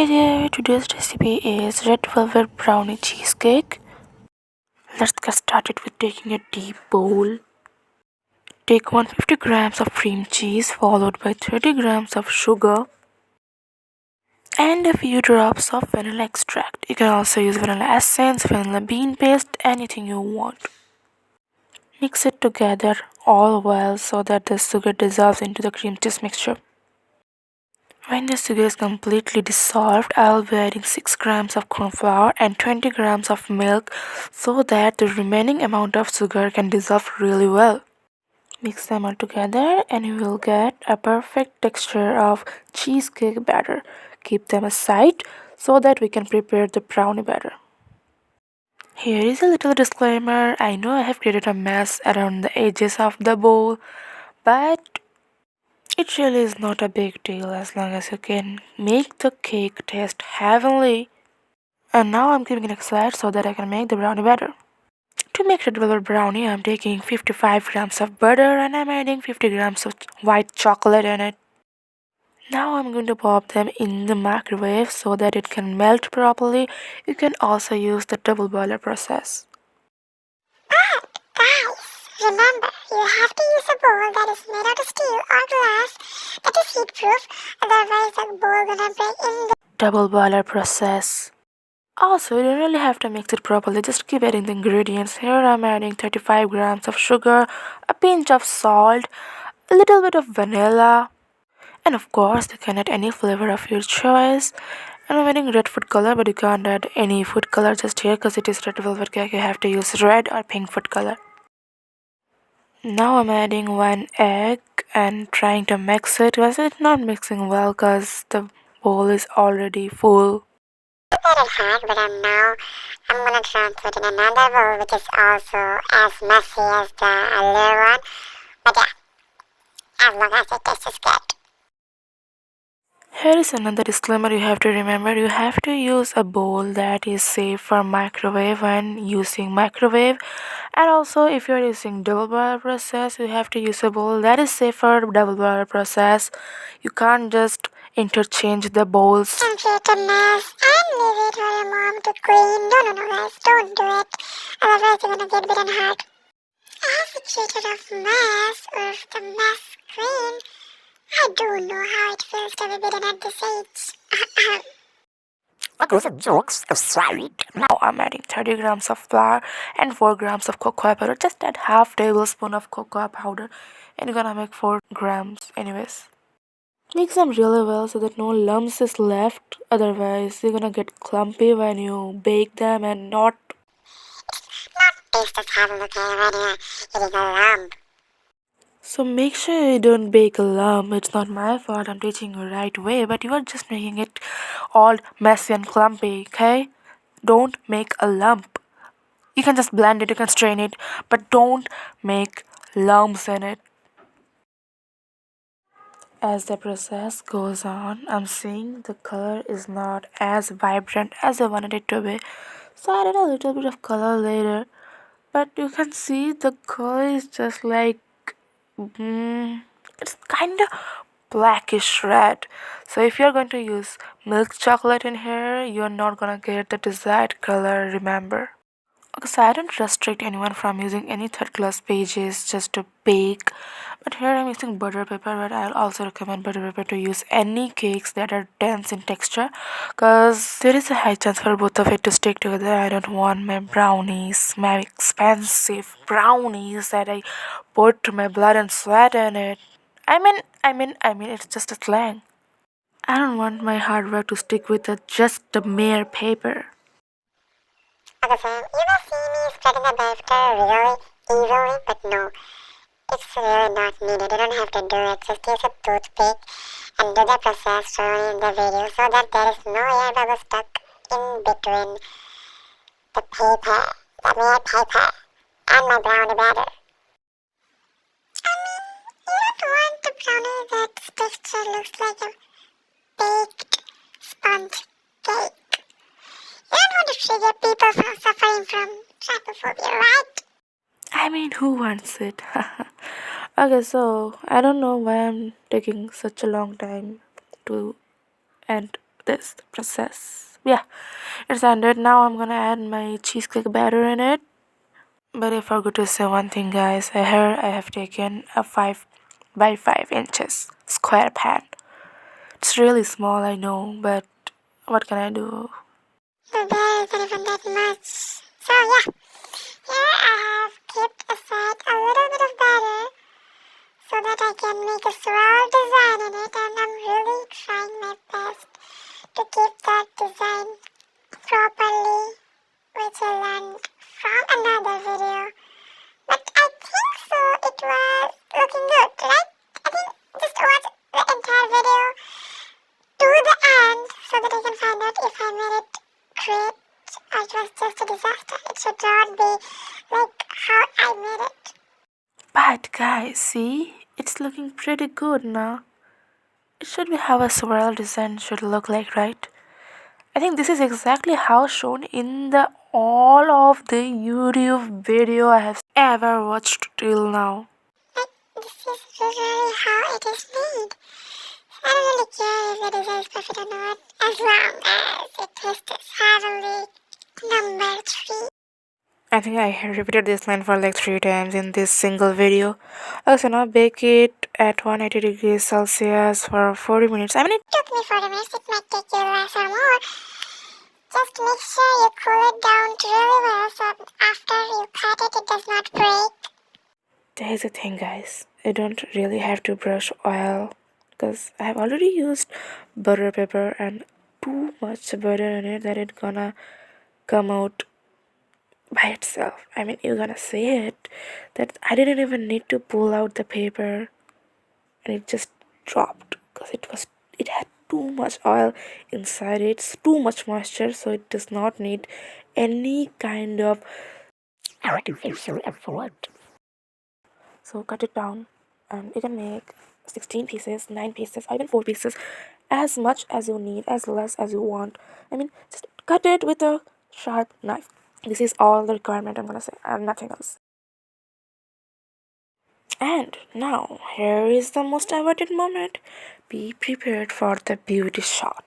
Hey there, today's recipe is red velvet brownie cheesecake. Let's get started with taking a deep bowl. Take 150 grams of cream cheese followed by 30 grams of sugar and a few drops of vanilla extract. You can also use vanilla essence, vanilla bean paste, anything you want. Mix it together all well so that the sugar dissolves into the cream cheese mixture. When the sugar is completely dissolved, I'll be adding 6 grams of corn flour and 20 grams of milk so that the remaining amount of sugar can dissolve really well. Mix them all together and you will get a perfect texture of cheesecake batter. Keep them aside so that we can prepare the brownie batter. Here is a little disclaimer. I know I have created a mess around the edges of the bowl, but it really is not a big deal as long as you can make the cake taste heavenly. And now I'm keeping it aside so that I can make the brownie better. To make red velvet brownie, I'm taking 55 grams of butter and I'm adding 50 grams of white chocolate in it. Now I'm going to pop them in the microwave so that it can melt properly. You can also use the double boiler process. But, guys, remember, you have to use a bowl that is made out of steel or glass that is heat proof, otherwise the bowl gonna break in the Double boiler process. Also, you don't really have to mix it properly, just keep adding the ingredients. Here I'm adding 35 grams of sugar, a pinch of salt, a little bit of vanilla, and of course you can add any flavor of your choice. And I'm adding red food color, but you can't add any food color just here because it is red velvet cake. You have to use red or pink food color. Now I'm adding 1 egg and trying to mix it because it's not mixing well because the bowl is already full. prepared hack, but now I'm gonna transfer it in another bowl which is also as messy as the other one. But yeah, as long as it tastes good. Here is another disclaimer you have to remember. You have to use a bowl that is safe for microwave when using microwave. And also if you are using double boiler process, you have to use a bowl that is safe for double boiler process. You can't just interchange the bowls. Don't create a mess and leave it for your mom to clean. No, guys, don't do it. Otherwise you're gonna get bitten hard. As a creator of mess, or the mess queen, I do know how it feels to be bitten at this age. Okay, so jokes aside, now I'm adding 30 grams of flour and 4 grams of cocoa powder. Just add half tablespoon of cocoa powder and you're gonna make 4 grams anyways. Mix them really well so that no lumps is left. Otherwise, you're gonna get clumpy when you bake them and not. Not taste as heaven, okay, when you're eating a lump. So make sure you don't bake a lump. It's not my fault. I'm teaching you right way, but you are just making it all messy and clumpy. Okay? Don't make a lump. You can just blend it. You can strain it, but don't make lumps in it. As the process goes on, I'm seeing the color is not as vibrant as I wanted it to be. So I added a little bit of color later. But you can see the color is just like, it's kind of blackish red. So if you're going to use milk chocolate in here, you're not gonna get the desired color, remember. Okay, so I don't restrict anyone from using any third class pages just to bake, but here I'm using butter paper, but I'll also recommend butter paper to use any cakes that are dense in texture because there is a high chance for both of it to stick together. I don't want my brownies, my expensive brownies that I put my blood and sweat in it. I mean, it's just a slang. I don't want my hard work to stick with just the mere paper. Okay, so you will see me spreading the batter really evenly, but no, it's really not needed. You don't have to do it. Just use a toothpick and do the process shown in the video so that there is no air bubble stuck in between the paper, the mere paper, and my brownie batter. I mean, you don't want the brownie that texture looks like a baked sponge cake. You don't want to trigger people from suffering from trypophobia, right? I mean, who wants it? Okay, so I don't know why I'm taking such a long time to end this the process. Yeah, it's ended. Now I'm gonna add my cheesecake batter in it. But I forgot to say one thing, guys. Here I have taken a 5 by 5 inches square pan. It's really small, I know, but what can I do? The bear isn't even that much. So yeah, here I have kept aside a little bit of batter so that I can make a swirl design in it, and I'm really trying my best to keep that design properly, which I learned from another video. But I think so it was looking good, right? I think just watch the entire video to the end so that I can find out if I made it great or it was just a disaster. It should not be like how I made it. But guys, see? It's looking pretty good now. It should be how a swirl design should look like, right? I think this is exactly how shown in the all of the YouTube video I have ever watched till now. Like, this is usually how it is made. I don't really care if the design is perfect or not, as long as it tastes heavenly. Number 3. I think I have repeated this line for like 3 times in this single video. Also, now bake it at 180 degrees Celsius for 40 minutes. I mean, it Took me 40 minutes, it might take you less or more. Just make sure you cool it down really well so after you cut it, it does not break. Here's the thing, guys. I don't really have to brush oil because I have already used butter paper and too much butter in it that it's gonna come out by itself. I mean, you're gonna see it that I didn't even need to pull out the paper and it just dropped because it had too much oil inside it. It's too much moisture, so it does not need any kind of artificial effort. So cut it down and you can make 16 pieces, 9 pieces, or even 4 pieces, as much as you need, as less as you want. I mean, just cut it with a sharp knife. This is all the requirement I'm gonna say, and nothing else. And now, here is the most awaited moment. Be prepared for the beauty shot.